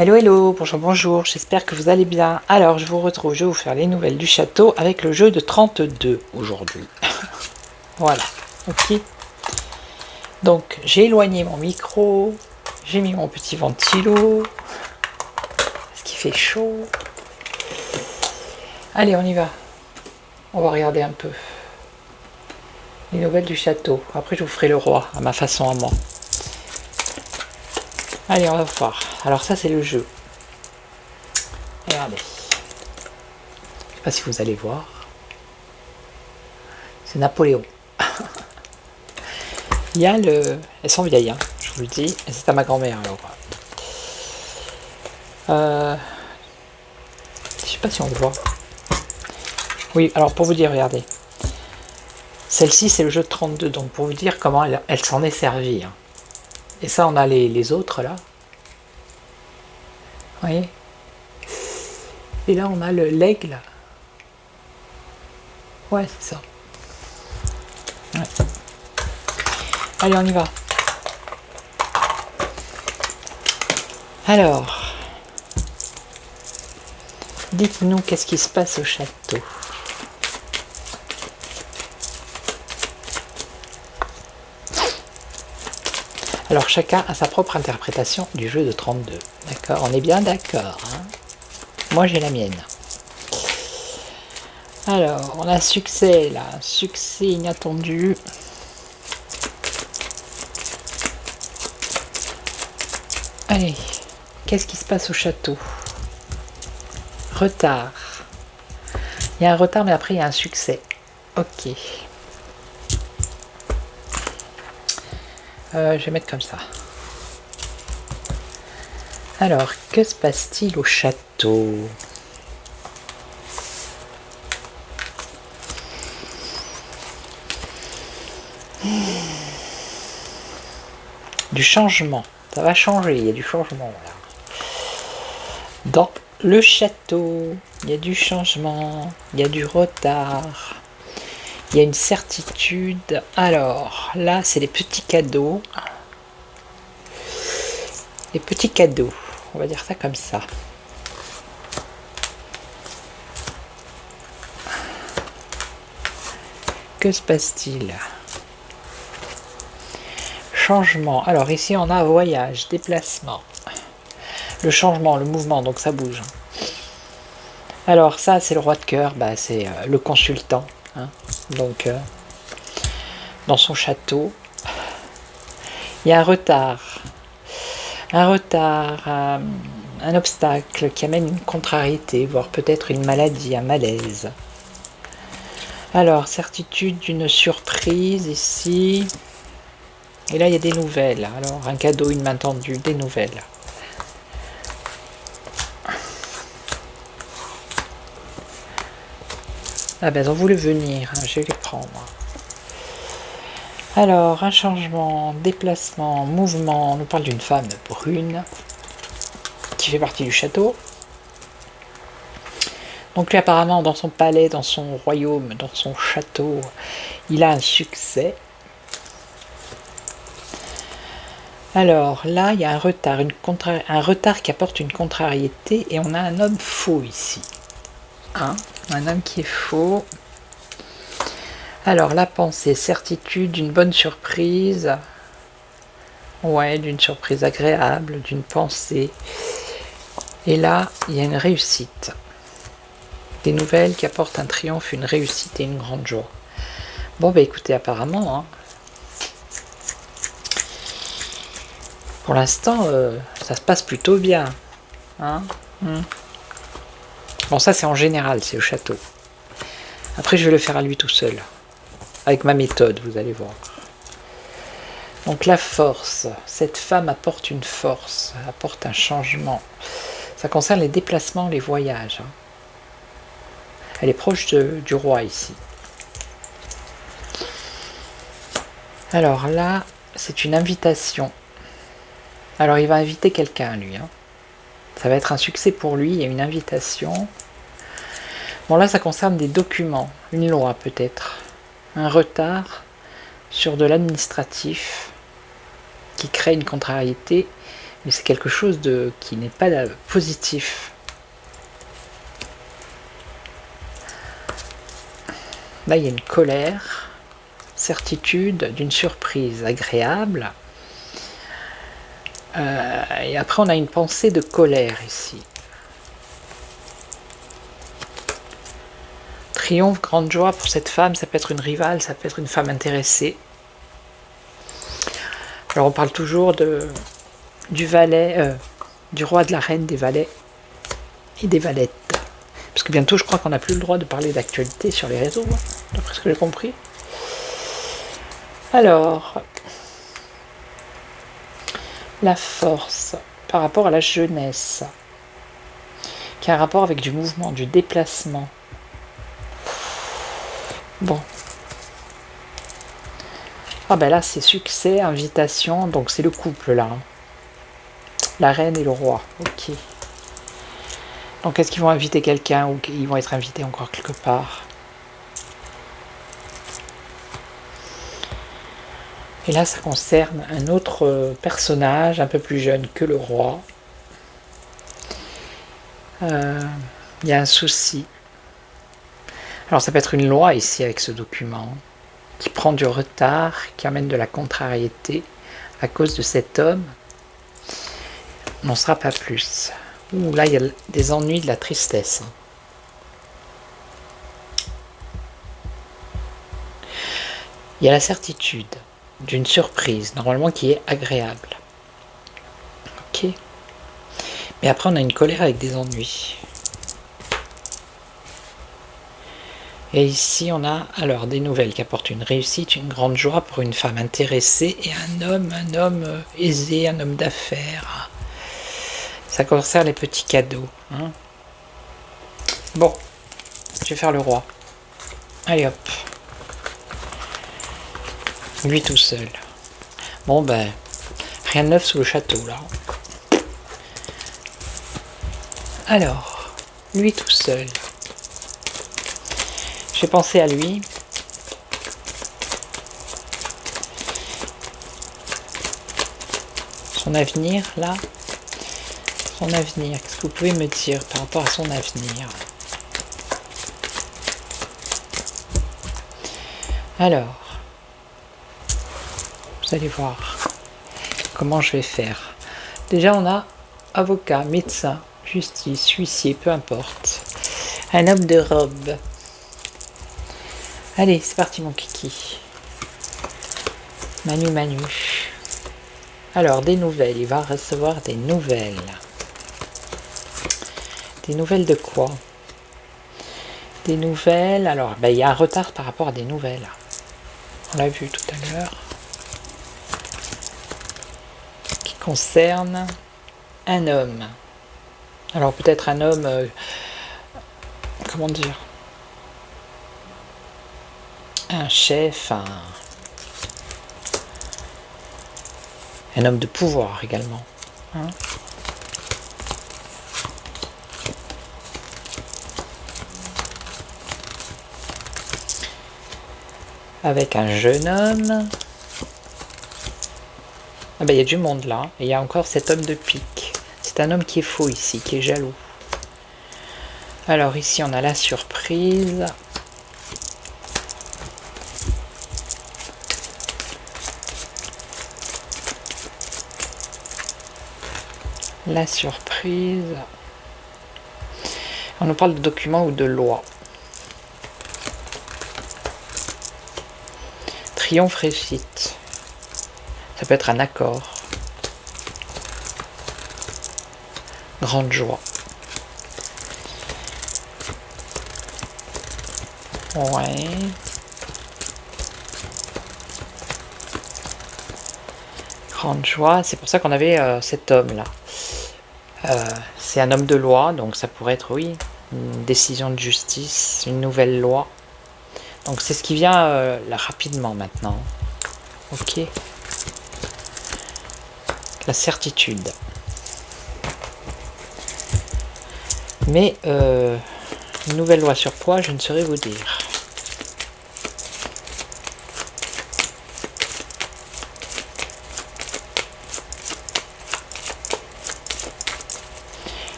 Hello hello, bonjour bonjour, j'espère que vous allez bien. Alors je vous retrouve, je vais vous faire les nouvelles du château avec le jeu de 32 aujourd'hui. Voilà, ok. Donc j'ai éloigné mon micro, j'ai mis mon petit ventilo, parce qu'il fait chaud. Allez, on y va. On va regarder un peu les nouvelles du château. Après je vous ferai le roi, à ma façon à moi. Allez, on va voir. Alors ça c'est le jeu. Regardez. Je sais pas si vous allez voir. C'est Napoléon. Il y a le... Elles sont vieilles, hein, je vous le dis. Et c'est à ma grand-mère alors. Je sais pas si on le voit. Oui, alors pour vous dire, regardez. Celle-ci c'est le jeu de 32, donc pour vous dire comment elle s'en est servie. Hein. Et ça on a les autres là. Vous voyez? Et là on a l'aigle. Ouais, c'est ça. Ouais. Allez, on y va. Alors, dites-nous qu'est-ce qui se passe au château. Alors, chacun a sa propre interprétation du jeu de 32. D'accord? On est bien d'accord, hein? Moi, j'ai la mienne. Alors, on a succès, là. Succès inattendu. Allez, qu'est-ce qui se passe au château? Retard. Il y a un retard, mais après, il y a un succès. Ok. Je vais mettre comme ça. Alors, que se passe-t-il au château? Du changement. Ça va changer, il y a du changement. Là. Dans le château, il y a du changement, il y a du retard. Il y a une certitude. Alors, là, c'est les petits cadeaux. Les petits cadeaux. On va dire ça comme ça. Que se passe-t-il? Changement. Alors, ici, on a voyage, déplacement. Le changement, le mouvement, donc ça bouge. Alors, ça, c'est le roi de cœur. Bah, c'est le consultant. Hein. Donc, dans son château, il y a un retard, un obstacle qui amène une contrariété, voire peut-être une maladie, un malaise. Alors, certitude d'une surprise ici, et là il y a des nouvelles. Alors, un cadeau, une main tendue, des nouvelles. Ah ben, elles ont voulu venir, hein, je vais les prendre. Alors, un changement, déplacement, mouvement. On nous parle d'une femme brune qui fait partie du château. Donc lui, apparemment, dans son palais, dans son royaume, dans son château, il a un succès. Alors là, il y a un retard, un retard qui apporte une contrariété, et on a un homme faux ici. Hein, un homme qui est faux. Alors, la pensée, certitude, d'une bonne surprise. Ouais, d'une surprise agréable, d'une pensée. Et là, il y a une réussite. Des nouvelles qui apportent un triomphe, une réussite et une grande joie. Bon, bah écoutez, apparemment, hein, pour l'instant, ça se passe plutôt bien. Hein. Bon, ça c'est en général, c'est au château. Après, je vais le faire à lui tout seul. Avec ma méthode, vous allez voir. Donc la force. Cette femme apporte une force, apporte un changement. Ça concerne les déplacements, les voyages. Elle est proche du roi ici. Alors là, c'est une invitation. Alors il va inviter quelqu'un, lui. Ça va être un succès pour lui, il y a une invitation. Bon là, ça concerne des documents, une loi peut-être. Un retard sur de l'administratif qui crée une contrariété, mais c'est quelque chose qui n'est pas positif. Là, il y a une colère, certitude d'une surprise agréable. Et après, on a une pensée de colère ici. Triomphe, grande joie pour cette femme, ça peut être une rivale, ça peut être une femme intéressée. Alors on parle toujours du valet, du roi, de la reine, des valets et des valettes. Parce que bientôt, je crois qu'on n'a plus le droit de parler d'actualité sur les réseaux, d'après ce que j'ai compris. Alors, la force par rapport à la jeunesse, qui a un rapport avec du mouvement, du déplacement. Bon. Ah ben là, c'est succès, invitation, donc c'est le couple là. La reine et le roi, ok. Donc est-ce qu'ils vont inviter quelqu'un ou ils vont être invités encore quelque part? Et là, ça concerne un autre personnage, un peu plus jeune que le roi. Il y a un souci. Alors ça peut être une loi ici avec ce document, qui prend du retard, qui amène de la contrariété à cause de cet homme. On n'en sera pas plus. Ouh, là, il y a des ennuis, de la tristesse. Il y a la certitude d'une surprise, normalement qui est agréable. Ok. Mais après, on a une colère avec des ennuis. Et ici, on a alors des nouvelles qui apportent une réussite, une grande joie pour une femme intéressée et un homme aisé, un homme d'affaires. Ça concerne les petits cadeaux. Bon, je vais faire le roi. Allez hop. Lui tout seul. Bon ben, rien de neuf sous le château là. Alors, lui tout seul. J'ai pensé à lui. Son avenir, là. Son avenir. Qu'est-ce que vous pouvez me dire par rapport à son avenir? Alors, vous allez voir comment je vais faire. Déjà, on a avocat, médecin, justice, huissier, peu importe. Un homme de robe. Allez, c'est parti mon kiki. Manu. Alors, des nouvelles. Il va recevoir des nouvelles. Des nouvelles de quoi? Des nouvelles... Alors, il y a un retard par rapport à des nouvelles. On l'a vu tout à l'heure. Qui concerne un homme. Alors, peut-être un homme... comment dire? Un chef, un homme de pouvoir également. Avec un jeune homme. Ah ben il y a du monde là. Et il y a encore cet homme de pique. C'est un homme qui est faux ici, qui est jaloux. Alors ici on a la surprise. La surprise. On nous parle de documents ou de loi. Triomphe, réussite. Ça peut être un accord. Grande joie. Ouais. Grande joie. C'est pour ça qu'on avait cet homme-là. C'est un homme de loi, donc ça pourrait être, oui, une décision de justice, une nouvelle loi. Donc c'est ce qui vient là rapidement maintenant. Ok. La certitude. Mais une nouvelle loi sur quoi, je ne saurais vous dire.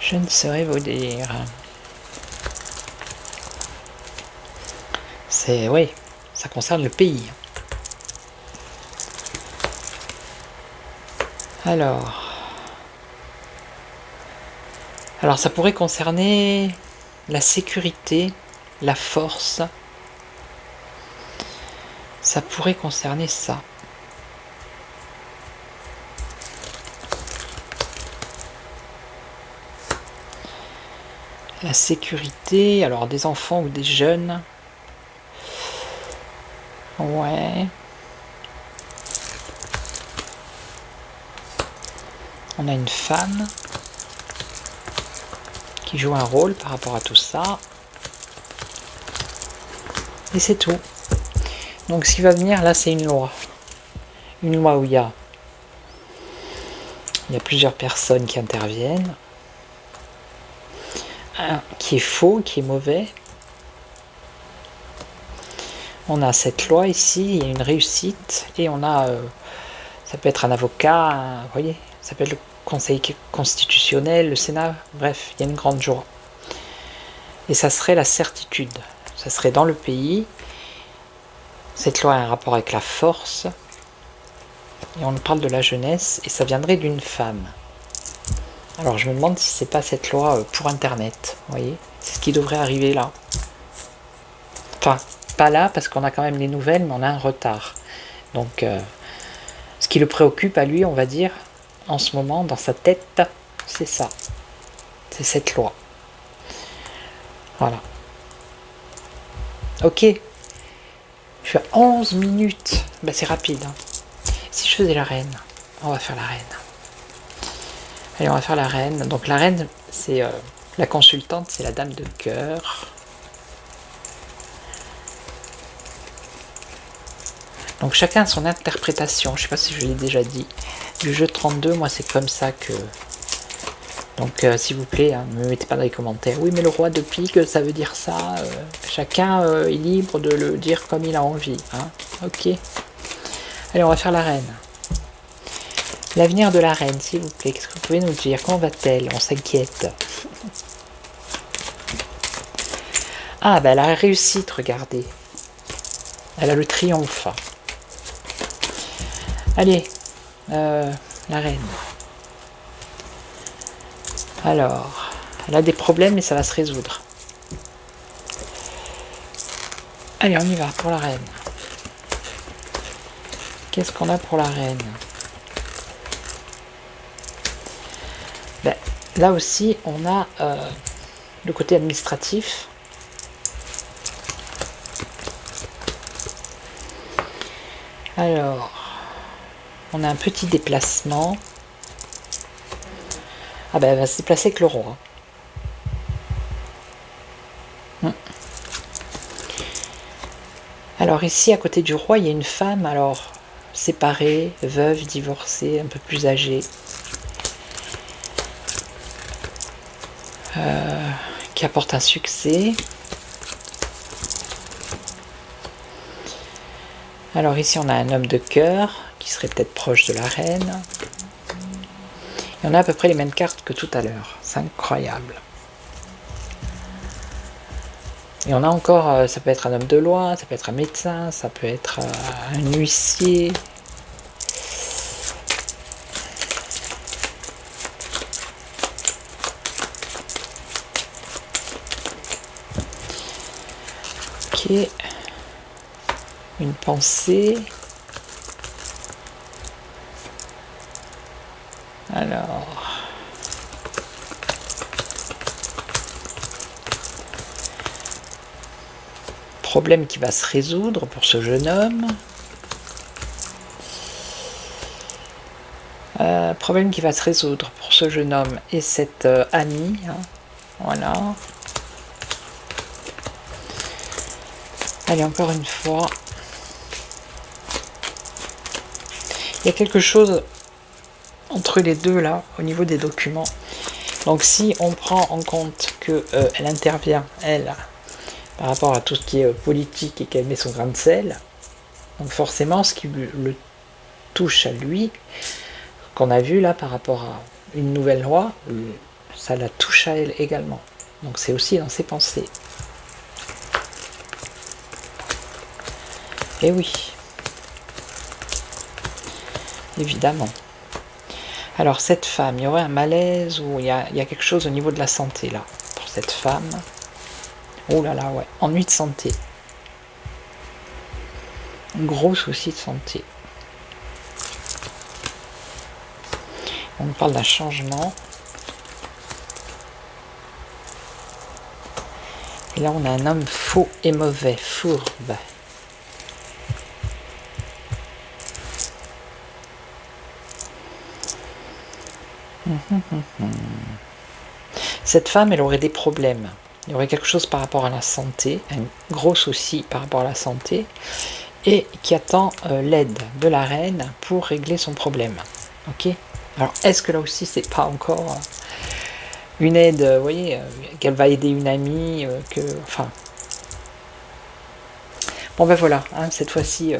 Je ne saurais vous dire. C'est, oui, ça concerne le pays. Alors ça pourrait concerner la sécurité, la force. Ça pourrait concerner ça. La sécurité, alors des enfants ou des jeunes. Ouais. On a une femme qui joue un rôle par rapport à tout ça. Et c'est tout. Donc ce qui va venir là, c'est une loi. Une loi où il y a plusieurs personnes qui interviennent. Un qui est faux, qui est mauvais. On a cette loi ici, il y a une réussite. Et on a, ça peut être un avocat, vous voyez, ça peut être le Conseil constitutionnel, le Sénat, bref, il y a une grande joie. Et ça serait la certitude. Ça serait dans le pays. Cette loi a un rapport avec la force. Et on parle de la jeunesse, et ça viendrait d'une femme. Alors je me demande si c'est pas cette loi pour Internet, vous voyez. C'est ce qui devrait arriver là. Enfin, pas là, parce qu'on a quand même les nouvelles, mais on a un retard. Donc, ce qui le préoccupe à lui, on va dire, en ce moment, dans sa tête, c'est ça. C'est cette loi. Voilà. Ok. Je suis à 11 minutes. Ben, c'est rapide. Hein. Si je faisais la reine, on va faire la reine. Allez, on va faire la reine. Donc la reine, c'est la consultante, c'est la dame de cœur. Donc chacun a son interprétation. Je ne sais pas si je l'ai déjà dit. Du jeu 32, moi c'est comme ça que... Donc s'il vous plaît, ne me mettez pas dans les commentaires. Oui, mais le roi de pique, ça veut dire ça. Chacun est libre de le dire comme il a envie. Hein. Ok. Allez, on va faire la reine. L'avenir de la reine, s'il vous plaît. Qu'est-ce que vous pouvez nous dire? Comment va-t-elle? On s'inquiète. Ah, ben elle a réussite, regardez. Elle a le triomphe. Allez, la reine. Alors, elle a des problèmes, mais ça va se résoudre. Allez, on y va pour la reine. Qu'est-ce qu'on a pour la reine? Ben, là aussi, on a le côté administratif. Alors, on a un petit déplacement. Ah ben, elle va se déplacer avec le roi. Alors ici, à côté du roi, il y a une femme, alors séparée, veuve, divorcée, un peu plus âgée. Qui apporte un succès. Alors ici, on a un homme de cœur, qui serait peut-être proche de la reine. Et on a à peu près les mêmes cartes que tout à l'heure. C'est incroyable. Et on a encore, ça peut être un homme de loi, ça peut être un médecin, ça peut être un huissier. Ok. Une pensée. Alors... problème qui va se résoudre pour ce jeune homme. Problème qui va se résoudre pour ce jeune homme et cette amie. Hein. Voilà. Allez, encore une fois. Il y a quelque chose entre les deux là, au niveau des documents. Donc si on prend en compte qu'elle intervient, elle, par rapport à tout ce qui est politique et qu'elle met son grain de sel, donc forcément ce qui le touche à lui, qu'on a vu là par rapport à une nouvelle loi, ça la touche à elle également. Donc c'est aussi dans ses pensées. Et oui. Évidemment. Alors cette femme, il y aurait un malaise ou il y a quelque chose au niveau de la santé là, pour cette femme. Oh là là, ouais, ennui de santé. Un gros souci de santé. On nous parle d'un changement. Et là on a un homme faux et mauvais, fourbe. Cette femme, elle aurait des problèmes. Il y aurait quelque chose par rapport à la santé, un gros souci par rapport à la santé, et qui attend l'aide de la reine pour régler son problème. Ok. Alors, est-ce que là aussi, c'est pas encore une aide, vous voyez, qu'elle va aider une amie, enfin... Bon ben voilà, hein, cette fois-ci,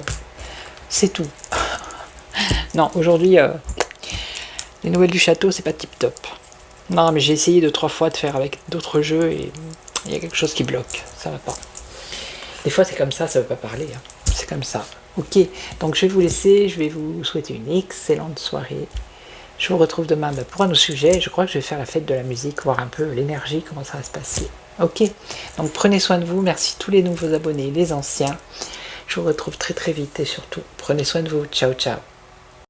c'est tout. Non, aujourd'hui... les nouvelles du château, c'est pas tip top. Non, mais j'ai essayé 2-3 fois de faire avec d'autres jeux et il y a quelque chose qui bloque. Ça va pas. Des fois, c'est comme ça veut pas parler. Hein. C'est comme ça. Ok, donc je vais vous laisser. Je vais vous souhaiter une excellente soirée. Je vous retrouve demain pour un autre sujet. Je crois que je vais faire la fête de la musique, voir un peu l'énergie, comment ça va se passer. Ok, donc prenez soin de vous. Merci tous les nouveaux abonnés, les anciens. Je vous retrouve très très vite et surtout, prenez soin de vous. Ciao, ciao.